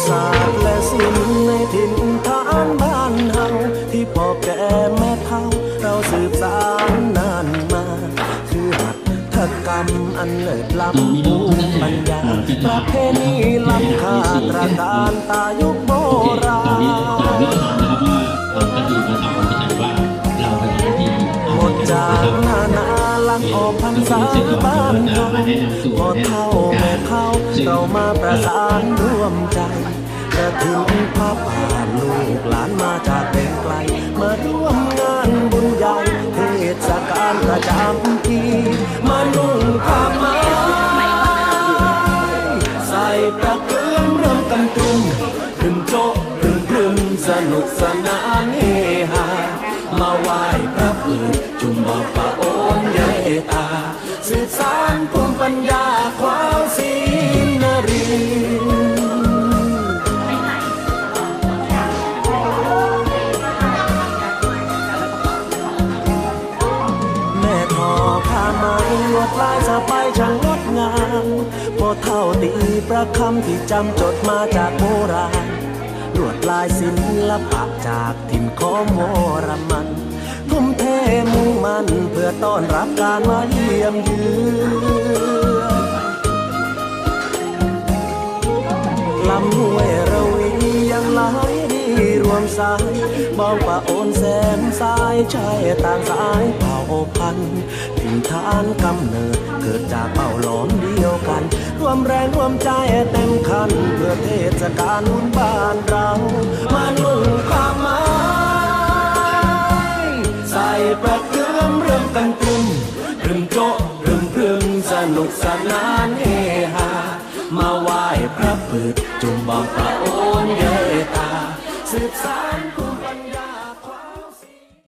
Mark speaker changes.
Speaker 1: ศาสตร์และศิลป์ในถิ่นฐานบ้านเฮาที่พ่อแก่แม่เฒ่าเราสืบสานนานมาคือหัตถกรรมอันเลิศล้ำภูมิปัญญาประเพณีล้ำค่าตระการตายุคโบราณหมดจากหน้าหลังออกพรรษาบ้านเฮาพ่อเฒ่าแม่เฒ่าเรามาประสานร่วมใจกระถิ่นผ้าป่าลูกหลานมาจากแดนไกลมาร่วมงานบุญใหญ่เทศกาลประจำปีมานุ่งผ้าไหมใส่ประเกือเริ่มกันตรึมขึ้นโจ๊กขึ้นพรึมสนุกสนานเฮฮามาไหว้พระผืนจุ่มบอกพระโอนยายตาสืบสานภูมิปัญญาความศิลรีลวดลายสบายช่างงดงามพอเท่าตีประคำที่จำจดมาจากโบราณลวดลายศิลปะจากถิ่นของโมรมันทุ่มเทมุ่งมั่นเพื่อต้อนรับการมาเยี่ยมเยือนลำห้วยระวียังไหลดีรวมสายบองปะโอนแสนสายชายต่างสายเผ่าพันธุ์ถิ่นฐานกำเนิดเกิดจากเป้าหลอมเดียวกันรวมแรงรวมใจเต็มคันเพื่อเทศกาลบุญบ้านเรามานุ่งผ้าไหมใส่ประเกือเริ่มกันตรึมพรึมโจ๊ะพรึมพรึมสนุกสนานเฮฮามาไหว้พระผืดจุ่มบอกพระ